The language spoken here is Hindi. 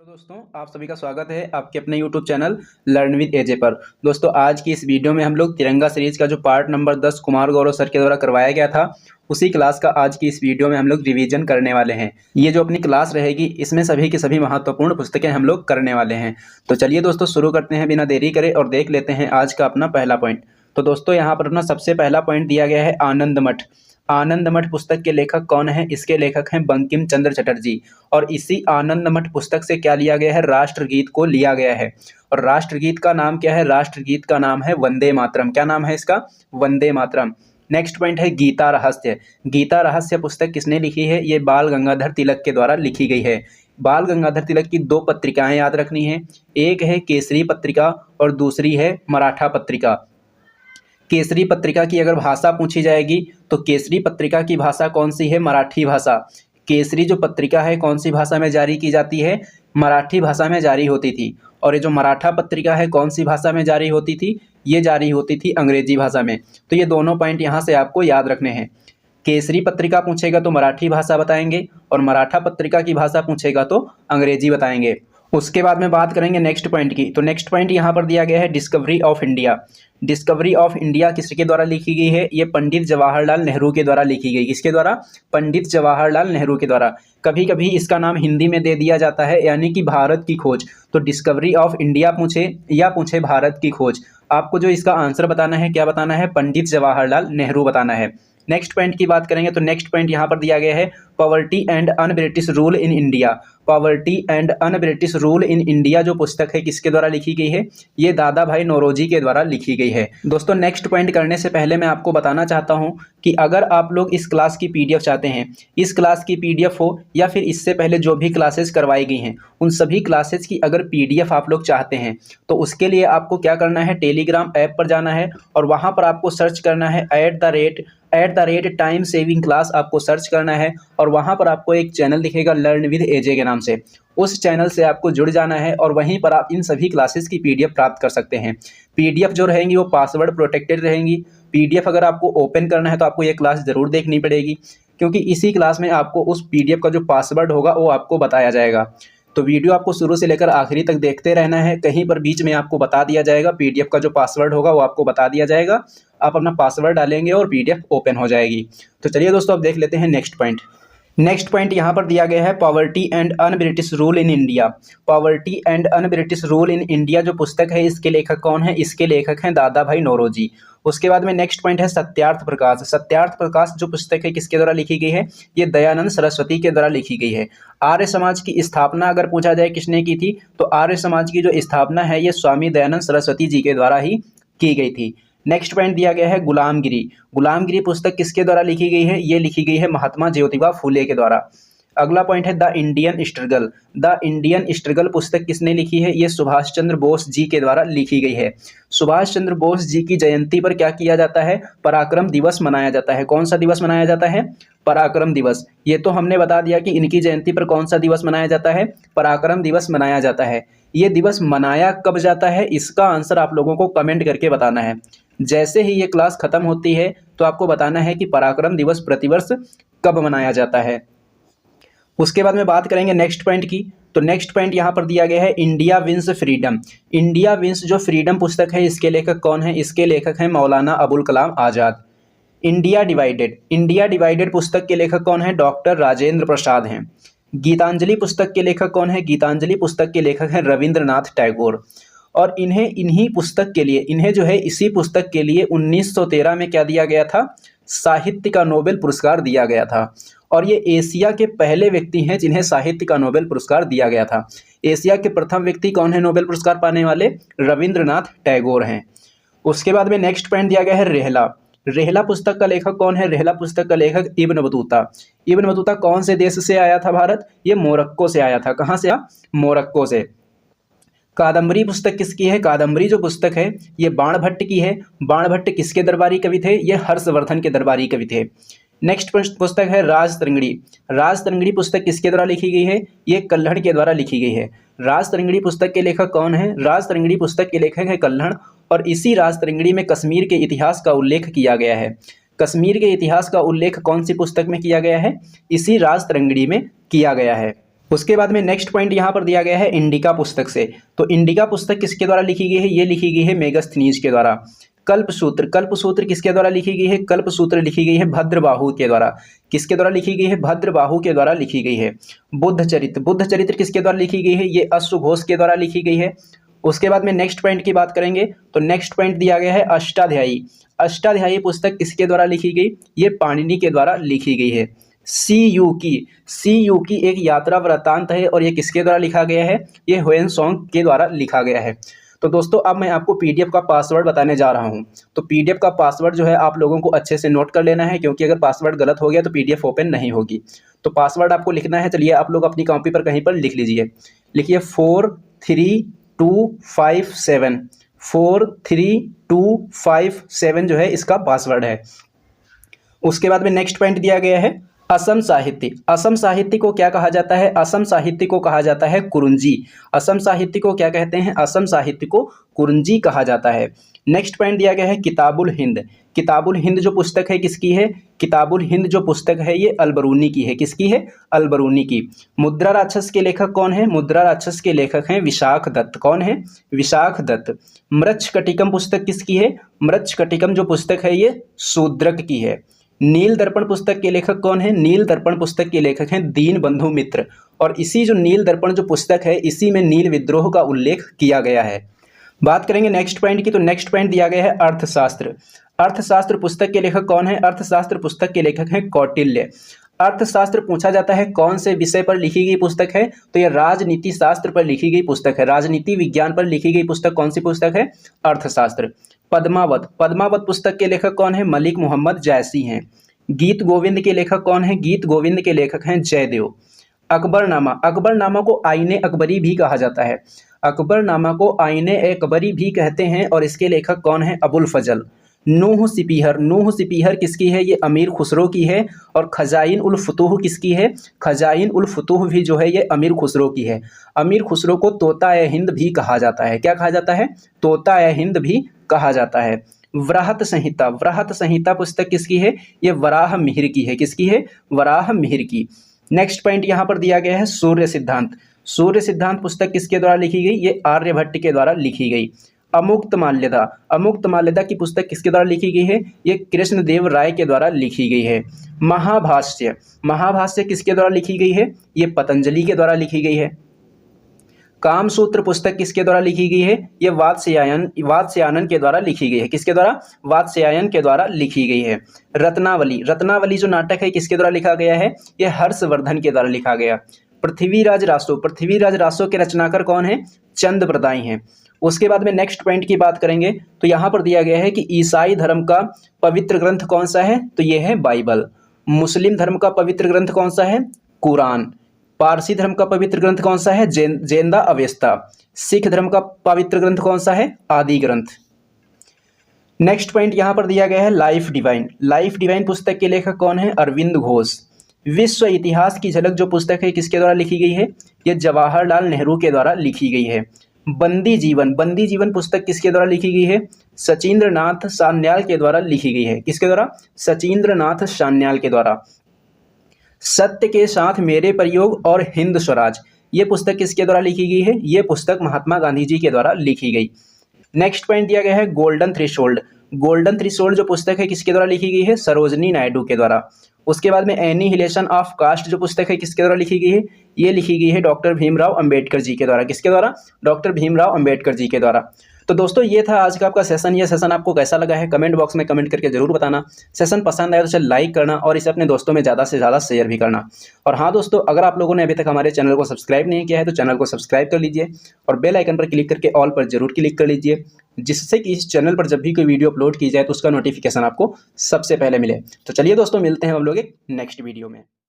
हेलो दोस्तों, आप सभी का स्वागत है आपके अपने YouTube चैनल लर्न विद एजे पर। दोस्तों, आज की इस वीडियो में हम लोग तिरंगा सीरीज का जो part number 10 Kumar Gaurav sir के द्वारा करवाया गया था, उसी क्लास का आज की इस वीडियो में हम लोग रिवीजन करने वाले हैं। ये जो अपनी क्लास रहेगी, इसमें सभी की सभी महत्वपूर्ण पुस्तकें हम लोग करने वाले हैं। तो चलिए दोस्तों, शुरू करते हैं बिना देरी करे और देख लेते हैं आज का अपना पहला पॉइंट। तो दोस्तों, यहाँ पर अपना सबसे पहला पॉइंट दिया गया है आनंद मठ। आनंद मठ पुस्तक के लेखक कौन है? इसके लेखक हैं बंकिम चंद्र चटर्जी। और इसी आनंद मठ पुस्तक से क्या लिया गया है? राष्ट्रगीत को लिया गया है। और राष्ट्रगीत का नाम क्या है? राष्ट्रगीत का नाम है वंदे मातरम। क्या नाम है इसका? वंदे मातरम। नेक्स्ट पॉइंट है गीता रहस्य। गीता रहस्य पुस्तक किसने लिखी है? ये बाल गंगाधर तिलक के द्वारा लिखी गई है। बाल गंगाधर तिलक की दो पत्रिकाएं याद रखनी है, एक है केसरी पत्रिका और दूसरी है मराठा पत्रिका। केसरी पत्रिका की अगर भाषा पूछी जाएगी तो केसरी पत्रिका की भाषा कौन सी है? मराठी भाषा। केसरी जो पत्रिका है कौन सी भाषा में जारी की जाती है? मराठी भाषा में जारी होती थी। और ये जो मराठा पत्रिका है कौन सी भाषा में जारी होती थी? ये जारी होती थी अंग्रेजी भाषा में। तो ये दोनों पॉइंट यहाँ से आपको याद रखने हैं। केसरी पत्रिका पूछेगा तो मराठी भाषा बताएंगे और मराठा पत्रिका की भाषा पूछेगा तो अंग्रेजी बताएंगे। उसके बाद में बात करेंगे नेक्स्ट पॉइंट की। तो नेक्स्ट पॉइंट यहाँ पर दिया गया है discovery of India. Discovery of India किसके द्वारा लिखी गई है? ये पंडित जवाहरलाल नेहरू के द्वारा लिखी गई। किसके द्वारा? पंडित जवाहरलाल नेहरू के द्वारा। कभी कभी इसका नाम हिंदी में दे दिया जाता है, यानी कि भारत की खोज। तो डिस्कवरी ऑफ इंडिया पूछे या पूछे भारत की खोज, आपको जो इसका आंसर बताना है, क्या बताना है? पंडित जवाहरलाल नेहरू बताना है। नेक्स्ट पॉइंट की बात करेंगे तो नेक्स्ट पॉइंट यहाँ पर दिया गया है poverty and un British rule in India. Poverty and un British rule in India जो पुस्तक है किसके द्वारा लिखी गई है? ये दादा भाई नौरोजी के द्वारा लिखी गई है। दोस्तों, नेक्स्ट पॉइंट करने से पहले मैं आपको बताना चाहता हूँ कि अगर आप लोग इस क्लास की पीडीएफ चाहते हैं, इस क्लास की पीडीएफ हो या फिर इससे पहले जो भी क्लासेस करवाई गई हैं, उन सभी क्लासेस की अगर पीडीएफ आप लोग चाहते हैं तो उसके लिए आपको क्या करना है? टेलीग्राम ऐप पर जाना है और वहाँ पर आपको सर्च करना है @ टाइम सेविंग क्लास। आपको सर्च करना है और वहाँ पर आपको एक चैनल दिखेगा लर्न विद एजे के नाम से। उस चैनल से आपको जुड़ जाना है और वहीं पर आप इन सभी क्लासेस की पीडीएफ प्राप्त कर सकते हैं। पीडीएफ जो रहेंगी वो पासवर्ड प्रोटेक्टेड रहेंगी। पीडीएफ अगर आपको ओपन करना है तो आपको ये क्लास ज़रूर देखनी पड़ेगी, क्योंकि इसी क्लास में आपको उस पीडीएफ का जो पासवर्ड होगा वो आपको बताया जाएगा। तो वीडियो आपको शुरू से लेकर आखिरी तक देखते रहना है। कहीं पर बीच में आपको बता दिया जाएगा, पीडीएफ का जो पासवर्ड होगा वो आपको बता दिया जाएगा। आप अपना पासवर्ड डालेंगे और पीडीएफ ओपन हो जाएगी। तो चलिए दोस्तों, अब देख लेते हैं नेक्स्ट पॉइंट। नेक्स्ट पॉइंट यहाँ पर दिया गया है poverty and un British rule in India. Poverty and un British rule in India जो पुस्तक है, इसके लेखक कौन है? इसके लेखक हैं दादा भाई नौरोजी। उसके बाद में नेक्स्ट पॉइंट है सत्यार्थ प्रकाश। सत्यार्थ प्रकाश जो पुस्तक है किसके द्वारा लिखी गई है? ये दयानंद सरस्वती के द्वारा लिखी गई है। आर्य समाज की स्थापना अगर पूछा जाए किसने की थी, तो आर्य समाज की जो स्थापना है ये स्वामी दयानंद सरस्वती जी के द्वारा ही की गई थी। नेक्स्ट पॉइंट दिया गया है गुलामगिरी। गुलामगिरी पुस्तक किसके द्वारा लिखी गई है? ये लिखी गई है महात्मा ज्योतिबा फूले के द्वारा। अगला पॉइंट है the Indian struggle. The Indian struggle पुस्तक किसने लिखी है? ये सुभाष चंद्र बोस जी के द्वारा लिखी गई है। सुभाष चंद्र बोस जी की जयंती पर क्या किया जाता है? पराक्रम दिवस मनाया जाता है। कौन सा दिवस मनाया जाता है? पराक्रम दिवस। ये तो हमने बता दिया कि इनकी जयंती पर कौन सा दिवस मनाया जाता है? पराक्रम दिवस मनाया जाता है। ये दिवस मनाया कब जाता है? इसका आंसर आप लोगों को कमेंट करके बताना है। जैसे ही ये क्लास खत्म होती है तो आपको बताना है कि पराक्रम दिवस प्रतिवर्ष कब मनाया जाता है। उसके बाद में बात करेंगे नेक्स्ट पॉइंट की। तो नेक्स्ट पॉइंट यहाँ पर दिया गया है India wins freedom. India wins जो फ्रीडम पुस्तक है, इसके लेखक कौन है? इसके लेखक हैं Maulana Abul Kalam Azad. India divided. India divided पुस्तक के लेखक कौन है? डॉक्टर राजेंद्र प्रसाद हैं। गीतांजलि पुस्तक के लेखक कौन है? गीतांजलि पुस्तक के लेखक हैं रविंद्रनाथ टैगोर। और इन्हीं पुस्तक के लिए, इन्हें जो है इसी पुस्तक के लिए 1913 में क्या दिया गया था? साहित्य का नोबेल पुरस्कार दिया गया था। और ये एशिया के पहले व्यक्ति हैं जिन्हें साहित्य का नोबेल पुरस्कार दिया गया था। एशिया के प्रथम व्यक्ति कौन है नोबेल पुरस्कार पाने वाले? रविंद्रनाथ टैगोर हैं। उसके बाद में नेक्स्ट पॉइंट दिया गया है रेहला। रेहला पुस्तक का लेखक कौन है? रेहला पुस्तक का लेखक इब्न बतूता। इब्न बतूता कौन से देश से आया था भारत? ये मोरक्को से आया था। कहाँ से? मोरक्को से। कादम्बरी पुस्तक किसकी है? कादम्बरी जो पुस्तक है ये बाणभट्ट की है। बाणभट्ट किसके दरबारी कवि थे? ये हर्षवर्धन के दरबारी कवि थे। नेक्स्ट पुस्तक है राजतरंगिणी। राजतरंगिणी पुस्तक किसके द्वारा लिखी गई है? ये कल्हड़ के द्वारा लिखी गई है। राजतरंगिणी पुस्तक के लेखक कौन है? राजतरंगिणी पुस्तक के लेखक है कल्हड़। और इसी राजतरंगिणी में कश्मीर के इतिहास का उल्लेख किया गया है। कश्मीर के इतिहास का उल्लेख कौन सी पुस्तक में किया गया है? इसी राजतरंगिणी में किया गया है। उसके बाद में नेक्स्ट पॉइंट यहाँ पर दिया गया है इंडिका पुस्तक से। तो इंडिका पुस्तक किसके द्वारा लिखी गई है? ये लिखी गई है मेगस्थनीज के द्वारा। कल्पसूत्र, कल्पसूत्र किसके द्वारा लिखी गई है? कल्पसूत्र लिखी गई है भद्रबाहु के द्वारा। किसके द्वारा लिखी गई है? भद्रबाहु के द्वारा लिखी गई है। बुद्ध चरित्र, बुद्ध चरित्र किसके द्वारा लिखी गई है? ये अश्वघोष के द्वारा लिखी गई है। उसके बाद में नेक्स्ट पॉइंट की बात करेंगे तो नेक्स्ट पॉइंट दिया गया है अष्टाध्यायी। अष्टाध्यायी पुस्तक किसके द्वारा लिखी गई? ये पाणिनि के द्वारा लिखी गई है। सी यू की एक यात्रा वृत्तांत है और ये किसके द्वारा लिखा गया है? ये ह्वेनसोंग के द्वारा लिखा गया है। तो दोस्तों अब मैं आपको पीडीएफ का पासवर्ड बताने जा रहा हूं। तो पीडीएफ का पासवर्ड जो है आप लोगों को अच्छे से नोट कर लेना है, क्योंकि अगर पासवर्ड गलत हो गया तो पीडीएफ ओपन नहीं होगी। तो पासवर्ड आपको लिखना है। चलिए आप लोग अपनी कॉपी पर कहीं पर लिख लीजिए। लिखिए 43257, 43257 जो है इसका पासवर्ड है। उसके बाद में नेक्स्ट पॉइंट दिया गया है असम साहित्य। असम साहित्य को क्या कहा जाता है? असम साहित्य को कहा जाता है कुरुंजी। असम साहित्य को क्या कहते हैं? असम साहित्य को कुरुंजी कहा जाता है। नेक्स्ट पॉइंट दिया गया है किताबुल हिंद। किताबुल हिंद जो पुस्तक है किसकी है? किताबुल हिंद जो पुस्तक है ये अलबरूनी की है। किसकी है? अलबरूनी की। मुद्रा राक्षस के लेखक कौन है? मुद्रा राक्षस के लेखक हैं विशाख दत्त। कौन है? विशाख दत्त। मृच्छकटिकम पुस्तक किसकी है? मृच्छकटिकम जो पुस्तक है ये शूद्रक की है। नील दर्पण पुस्तक के लेखक कौन है? नील दर्पण पुस्तक के लेखक हैं दीनबंधु मित्र। और इसी जो नील दर्पण जो पुस्तक है इसी में नील विद्रोह का उल्लेख किया गया है। बात करेंगे नेक्स्ट पॉइंट की। तो नेक्स्ट पॉइंट दिया गया है अर्थशास्त्र। अर्थशास्त्र पुस्तक के लेखक कौन है? अर्थशास्त्र पुस्तक के लेखक हैं कौटिल्य। अर्थशास्त्र पूछा जाता है कौन से विषय पर लिखी गई पुस्तक है? तो यह राजनीति शास्त्र पर लिखी गई पुस्तक है। राजनीति विज्ञान पर लिखी गई पुस्तक कौन सी पुस्तक है? अर्थशास्त्र। पद्मावत, पद्मावत पुस्तक के लेखक कौन है? मलिक मोहम्मद जैसी हैं। गीत गोविंद के लेखक कौन है? गीत गोविंद के लेखक हैं जयदेव। अकबरनामा, अकबरनामा को आईने अकबरी भी कहा जाता है। अकबरनामा को आईने अकबरी भी कहते हैं और इसके लेखक कौन है? अबुल फजल। नूह सिपीहर, नूह सिपीहर किसकी है? ये अमीर खुसरो की है। और खजाइन उल फुतूह किसकी है? खजाइन उल फुतूह भी जो है ये अमीर खुसरो की है। अमीर खुसरो को तोता ए हिंद भी कहा जाता है। क्या कहा जाता है? तोता ए हिंद भी कहा जाता है। वराहत संहिता, वराहत संहिता पुस्तक किसकी है? ये वराह मिहिर की है। किसकी है? वराह मिहिर की। नेक्स्ट पॉइंट यहाँ पर दिया गया है सूर्य सिद्धांत। सूर्य सिद्धांत पुस्तक किसके द्वारा लिखी गई? ये आर्यभट्ट के द्वारा लिखी गई। अमुक्त माल्यदा, अमुक्त माल्यदा की पुस्तक किसके द्वारा लिखी गई है? ये कृष्णदेव राय के द्वारा लिखी गई है। महाभाष्य, महाभाष्य किसके द्वारा लिखी गई है? ये पतंजलि के द्वारा लिखी गई है। कामसूत्र पुस्तक किसके द्वारा लिखी गई है? ये वात्स्यायन के द्वारा लिखी गई है। किसके द्वारा? वात्स्यायन के द्वारा लिखी गई है। रत्नावली, रत्नावली जो नाटक है किसके द्वारा लिखा गया है? ये हर्षवर्धन के द्वारा लिखा गया। पृथ्वीराज रासो, पृथ्वीराज रासो के रचनाकार कौन है? चंद प्रदाई हैं। उसके बाद में नेक्स्ट पॉइंट की बात करेंगे तो यहाँ पर दिया गया है कि ईसाई धर्म का पवित्र ग्रंथ कौन सा है? तो ये है बाइबल। मुस्लिम धर्म का पवित्र ग्रंथ कौन सा है? कुरान। पारसी धर्म का पवित्र ग्रंथ कौन सा है? जेंदा अवेस्ता। सिख धर्म का पवित्र ग्रंथ कौन सा है? आदि ग्रंथ। नेक्स्ट पॉइंट यहां पर दिया गया है लाइफ डिवाइन। लाइफ डिवाइन पुस्तक के लेखक कौन है? अरविंद घोष। विश्व इतिहास की झलक जो पुस्तक है किसके द्वारा लिखी गई है? यह जवाहरलाल नेहरू के द्वारा लिखी गई है। बंदी जीवन, बंदी जीवन पुस्तक किसके द्वारा लिखी गई है? सचिंद्रनाथ सान्याल के द्वारा लिखी गई है। किसके द्वारा? सचिंद्रनाथ सान्याल के द्वारा। सत्य के साथ मेरे प्रयोग और हिंद स्वराज, ये पुस्तक किसके द्वारा लिखी गई है? ये पुस्तक महात्मा गांधी जी के द्वारा लिखी गई। नेक्स्ट पॉइंट दिया गया है गोल्डन थ्रेशोल्ड। गोल्डन थ्रेशोल्ड जो पुस्तक है किसके द्वारा लिखी गई है? सरोजनी नायडू के द्वारा। उसके बाद में एनिहिलेशन ऑफ कास्ट जो पुस्तक है किसके द्वारा लिखी गई है? ये लिखी गई है डॉक्टर भीमराव अंबेडकर जी के द्वारा। किसके द्वारा? डॉक्टर भीमराव अंबेडकर जी के द्वारा। तो दोस्तों ये था आज का आपका सेशन। ये सेशन आपको कैसा लगा है कमेंट बॉक्स में कमेंट करके जरूर बताना। सेशन पसंद आया तो इसे लाइक करना और इसे अपने दोस्तों में ज़्यादा से ज़्यादा शेयर भी करना। और हाँ दोस्तों, अगर आप लोगों ने अभी तक हमारे चैनल को सब्सक्राइब नहीं किया है तो चैनल को सब्सक्राइब कर लीजिए और बेल आइकन पर क्लिक करके ऑल पर जरूर क्लिक कर लीजिए, जिससे कि इस चैनल पर जब भी कोई वीडियो अपलोड की जाए तो उसका नोटिफिकेशन आपको सबसे पहले मिले। तो चलिए दोस्तों, मिलते हैं हम लोग एक नेक्स्ट वीडियो में।